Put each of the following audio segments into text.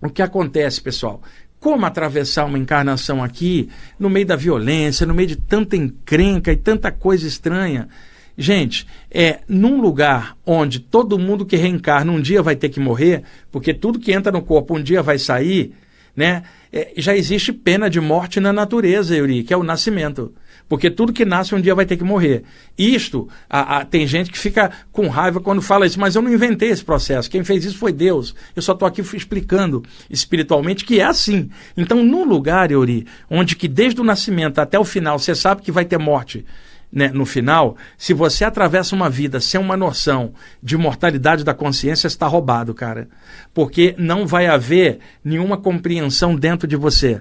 o que acontece, pessoal? Como atravessar uma encarnação aqui, no meio da violência, no meio de tanta encrenca e tanta coisa estranha? Gente, num lugar onde todo mundo que reencarna um dia vai ter que morrer, porque tudo que entra no corpo um dia vai sair, né? Já existe pena de morte na natureza, Euri, que é o nascimento. Porque tudo que nasce um dia vai ter que morrer. Isto, tem gente que fica com raiva quando fala isso, mas eu não inventei esse processo. Quem fez isso foi Deus. Eu só estou aqui explicando espiritualmente que é assim. Então, num lugar, Euri, onde que desde o nascimento até o final você sabe que vai ter morte, né, no final, se você atravessa uma vida sem uma noção de mortalidade da consciência, está roubado, cara. Porque não vai haver nenhuma compreensão dentro de você.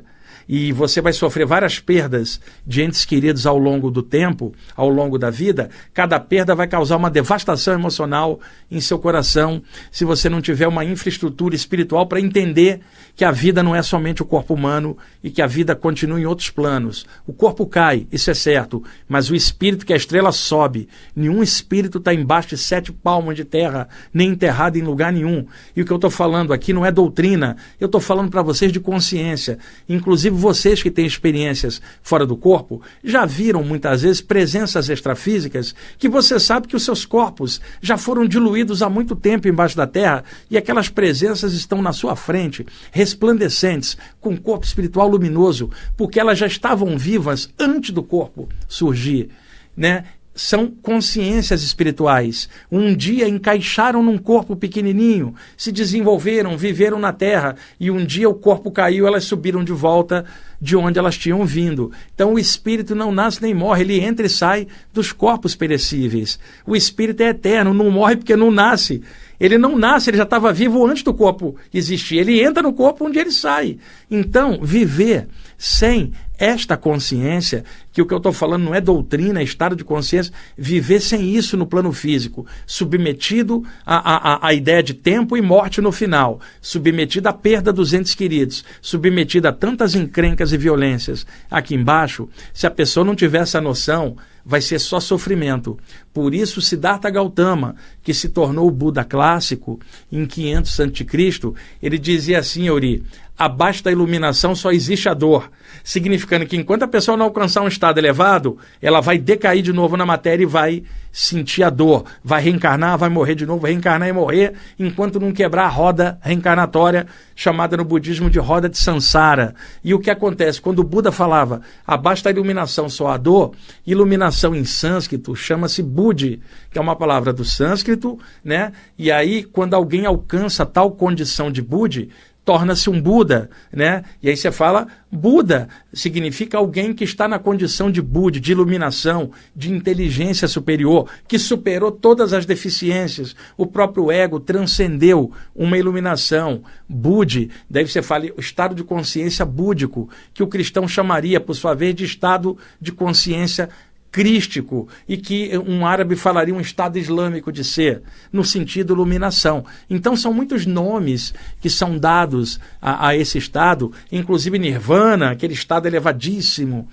E você vai sofrer várias perdas de entes queridos ao longo do tempo, ao longo da vida. Cada perda vai causar uma devastação emocional em seu coração, se você não tiver uma infraestrutura espiritual para entender que a vida não é somente o corpo humano e que a vida continua em outros planos. O corpo cai, isso é certo, mas o espírito, que é a estrela, sobe. Nenhum espírito está embaixo de 7 palmos de terra, nem enterrado em lugar nenhum. E o que eu estou falando aqui não é doutrina, eu estou falando para vocês de consciência. Inclusive vocês que têm experiências fora do corpo, já viram muitas vezes presenças extrafísicas que você sabe que os seus corpos já foram diluídos há muito tempo embaixo da terra e aquelas presenças estão na sua frente, resplandecentes, com um corpo espiritual luminoso, porque elas já estavam vivas antes do corpo surgir, né? São consciências espirituais. Um dia encaixaram num corpo pequenininho, se desenvolveram, viveram na Terra, e um dia o corpo caiu, elas subiram de volta de onde elas tinham vindo. Então o espírito não nasce nem morre, ele entra e sai dos corpos perecíveis. O espírito é eterno, não morre porque não nasce. Ele não nasce, ele já estava vivo antes do corpo existir. Ele entra no corpo onde ele sai. Então, viver sem esta consciência, que o que eu estou falando não é doutrina, é estado de consciência, viver sem isso no plano físico, submetido à ideia de tempo e morte no final, submetido à perda dos entes queridos, submetido a tantas encrencas e violências aqui embaixo, se a pessoa não tiver essa noção, vai ser só sofrimento. Por isso, Siddhartha Gautama, que se tornou o Buda clássico em 500 a.C., ele dizia assim, Euri: abaixo da iluminação só existe a dor, significando que enquanto a pessoa não alcançar um estado elevado, ela vai decair de novo na matéria e vai sentir a dor, vai reencarnar, vai morrer de novo, vai reencarnar e morrer, enquanto não quebrar a roda reencarnatória, chamada no budismo de roda de Sansara. E o que acontece? Quando o Buda falava abaixo da iluminação só a dor, iluminação em sânscrito chama-se Buddhi, que é uma palavra do sânscrito, né? E aí, quando alguém alcança tal condição de Buddhi, torna-se um Buda, né? E aí você fala, Buda significa alguém que está na condição de Buddha, de iluminação, de inteligência superior, que superou todas as deficiências. O próprio ego transcendeu uma iluminação. Buddhi, daí você fala o estado de consciência búdico, que o cristão chamaria, por sua vez, de estado de consciência crístico, e que um árabe falaria um estado islâmico de ser, no sentido iluminação. Então são muitos nomes que são dados a esse estado, inclusive nirvana, aquele estado elevadíssimo,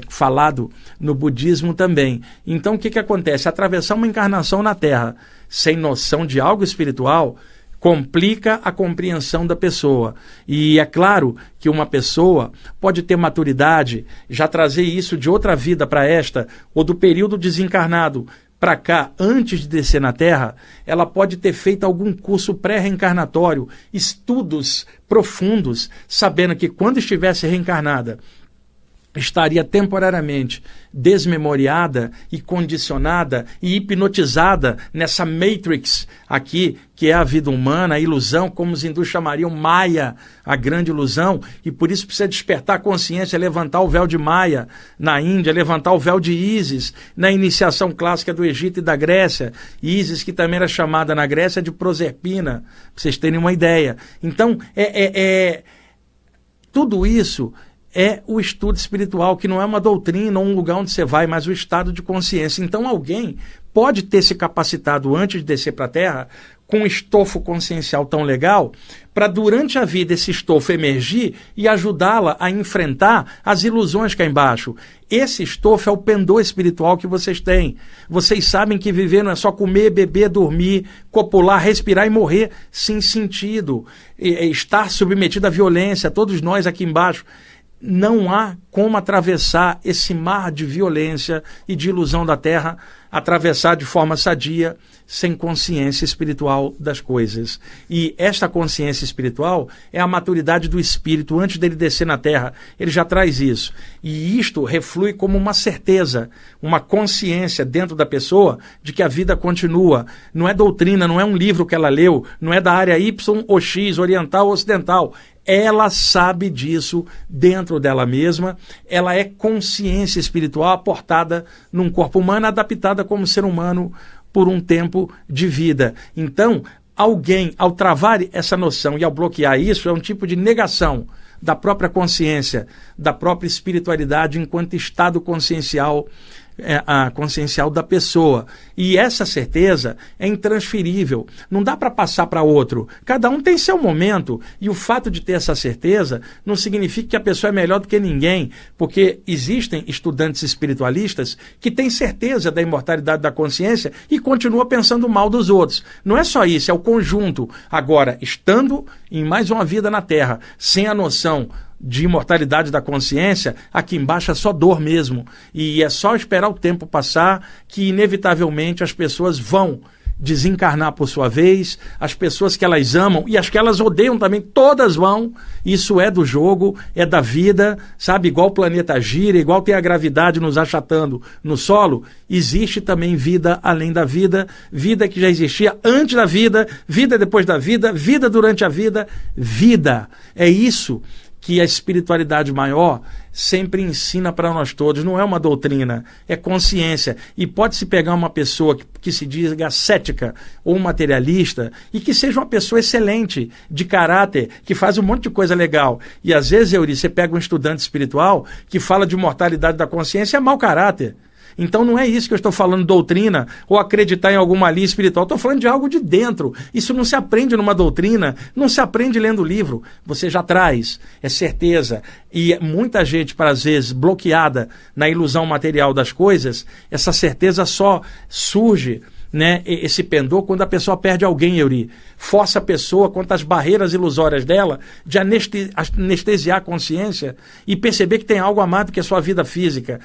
falado no budismo também. Então o que acontece? Atravessar uma encarnação na Terra sem noção de algo espiritual complica a compreensão da pessoa. E é claro que uma pessoa pode ter maturidade, já trazer isso de outra vida para esta, ou do período desencarnado para cá, antes de descer na Terra, ela pode ter feito algum curso pré-reencarnatório, estudos profundos, sabendo que quando estivesse reencarnada, estaria temporariamente desmemoriada e condicionada e hipnotizada nessa matrix aqui, que é a vida humana, a ilusão, como os hindus chamariam Maya, a grande ilusão, e por isso precisa despertar a consciência, levantar o véu de Maya na Índia, levantar o véu de Ísis na iniciação clássica do Egito e da Grécia, Ísis que também era chamada na Grécia de Proserpina, para vocês terem uma ideia. Então, tudo isso é o estudo espiritual, que não é uma doutrina ou um lugar onde você vai, mas o estado de consciência. Então alguém pode ter se capacitado antes de descer para a Terra com um estofo consciencial tão legal, para durante a vida esse estofo emergir e ajudá-la a enfrentar as ilusões cá embaixo. Esse estofo é o pendor espiritual que vocês têm. Vocês sabem que viver não é só comer, beber, dormir, copular, respirar e morrer sem sentido. Estar submetido à violência, todos nós aqui embaixo. Não há como atravessar esse mar de violência e de ilusão da Terra, atravessar de forma sadia, sem consciência espiritual das coisas. E esta consciência espiritual é a maturidade do espírito. Antes dele descer na Terra, ele já traz isso. E isto reflui como uma certeza, uma consciência dentro da pessoa de que a vida continua. Não é doutrina, não é um livro que ela leu, não é da área Y ou X, oriental ou ocidental. Ela sabe disso dentro dela mesma, ela é consciência espiritual aportada num corpo humano, adaptada como ser humano por um tempo de vida. Então, alguém, ao travar essa noção e ao bloquear isso, é um tipo de negação da própria consciência, da própria espiritualidade enquanto estado consciencial, a consciencial da pessoa. E essa certeza é intransferível. Não dá para passar para outro. Cada um tem seu momento. E o fato de ter essa certeza não significa que a pessoa é melhor do que ninguém, porque existem estudantes espiritualistas que têm certeza da imortalidade da consciência e continuam pensando mal dos outros. Não é só isso, é o conjunto. Agora, estando em mais uma vida na Terra, sem a noção de imortalidade da consciência, aqui embaixo é só dor mesmo. E é só esperar o tempo passar que, inevitavelmente, as pessoas vão desencarnar por sua vez, as pessoas que elas amam e as que elas odeiam também, todas vão. Isso é do jogo, é da vida, sabe? Igual o planeta gira, igual tem a gravidade nos achatando no solo, existe também vida além da vida, vida que já existia antes da vida, vida depois da vida, vida durante a vida, vida. É isso que a espiritualidade maior sempre ensina para nós todos. Não é uma doutrina, é consciência. E pode-se pegar uma pessoa que se diga cética ou materialista e que seja uma pessoa excelente, de caráter, que faz um monte de coisa legal. E às vezes, Euri, você pega um estudante espiritual que fala de mortalidade da consciência, é mau caráter. Então não é isso que eu estou falando, doutrina, ou acreditar em alguma linha espiritual. Estou falando de algo de dentro. Isso não se aprende numa doutrina, não se aprende lendo livro. Você já traz, é certeza. E muita gente, para às vezes, bloqueada na ilusão material das coisas, essa certeza só surge, né, esse pendor quando a pessoa perde alguém, Euri. Força a pessoa contra as barreiras ilusórias dela de anestesiar a consciência e perceber que tem algo a mais do que a sua vida física.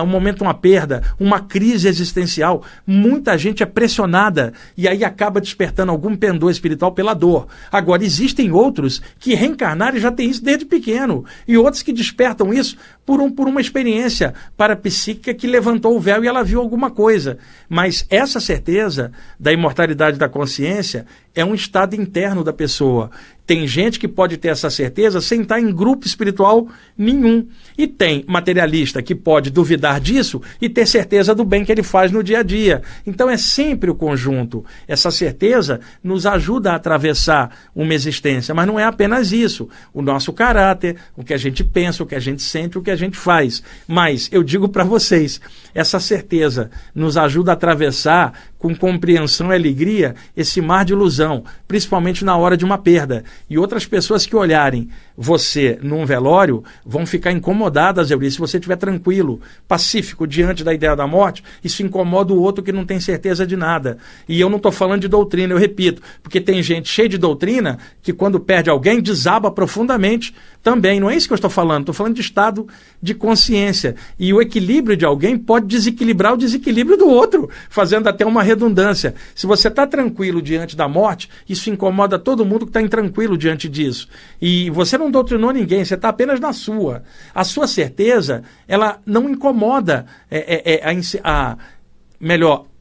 Um momento, uma perda, uma crise existencial. Muita gente é pressionada e aí acaba despertando algum pendor espiritual pela dor. Agora, existem outros que reencarnaram e já têm isso desde pequeno. E outros que despertam isso por uma experiência parapsíquica que levantou o véu e ela viu alguma coisa. Mas essa certeza da imortalidade da consciência é um estado interno da pessoa. Tem gente que pode ter essa certeza sem estar em grupo espiritual nenhum. E tem materialista que pode duvidar disso e ter certeza do bem que ele faz no dia a dia. Então é sempre o conjunto. Essa certeza nos ajuda a atravessar uma existência, mas não é apenas isso. O nosso caráter, o que a gente pensa, o que a gente sente, o que a gente faz. Mas eu digo para vocês, essa certeza nos ajuda a atravessar com compreensão e alegria esse mar de ilusão, principalmente na hora de uma perda. E outras pessoas que olharem você num velório vão ficar incomodadas, Euri, se você estiver tranquilo, pacífico diante da ideia da morte, isso incomoda o outro que não tem certeza de nada. E eu não estou falando de doutrina, eu repito, porque tem gente cheia de doutrina que quando perde alguém desaba profundamente também. Não é isso que eu estou falando de estado de consciência. E o equilíbrio de alguém pode desequilibrar o desequilíbrio do outro, fazendo até uma redundância. Se você está tranquilo diante da morte, isso incomoda todo mundo que está intranquilo diante disso. E você não doutrinou ninguém, você está apenas na sua. A sua certeza, ela não incomoda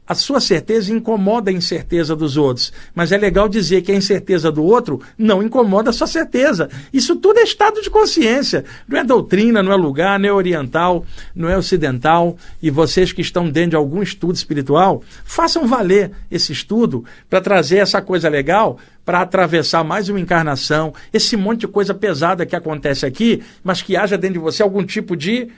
a sua certeza incomoda a incerteza dos outros. Mas é legal dizer que a incerteza do outro não incomoda a sua certeza. Isso tudo é estado de consciência. Não é doutrina, não é lugar, não é oriental, não é ocidental. E vocês que estão dentro de algum estudo espiritual, façam valer esse estudo para trazer essa coisa legal, para atravessar mais uma encarnação, esse monte de coisa pesada que acontece aqui, mas que haja dentro de você algum tipo de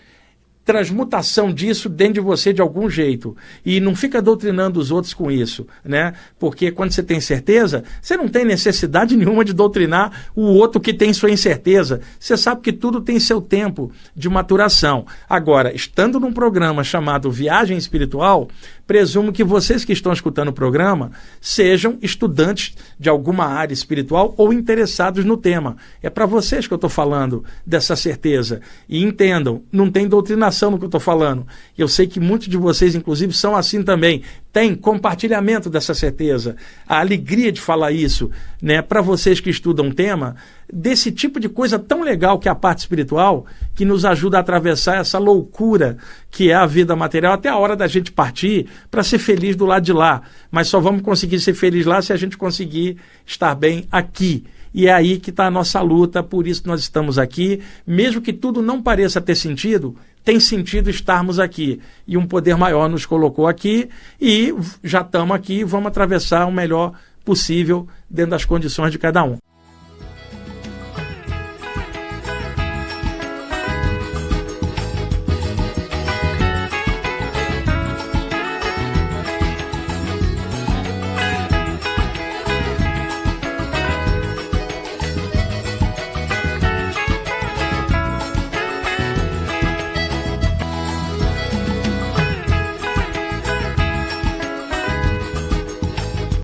transmutação disso dentro de você de algum jeito. E não fica doutrinando os outros com isso, né? Porque quando você tem certeza, você não tem necessidade nenhuma de doutrinar o outro que tem sua incerteza. Você sabe que tudo tem seu tempo de maturação. Agora, estando num programa chamado Viagem Espiritual, presumo que vocês que estão escutando o programa sejam estudantes de alguma área espiritual ou interessados no tema. É para vocês que eu estou falando dessa certeza. E entendam, não tem doutrinação no que eu estou falando. Eu sei que muitos de vocês, inclusive, são assim também. Tem compartilhamento dessa certeza, a alegria de falar isso, né? Para vocês que estudam um tema, desse tipo de coisa tão legal que é a parte espiritual, que nos ajuda a atravessar essa loucura que é a vida material, até a hora da gente partir para ser feliz do lado de lá. Mas só vamos conseguir ser feliz lá se a gente conseguir estar bem aqui. E é aí que está a nossa luta, por isso nós estamos aqui. Mesmo que tudo não pareça ter sentido, tem sentido estarmos aqui. E um poder maior nos colocou aqui e já estamos aqui e vamos atravessar o melhor possível dentro das condições de cada um.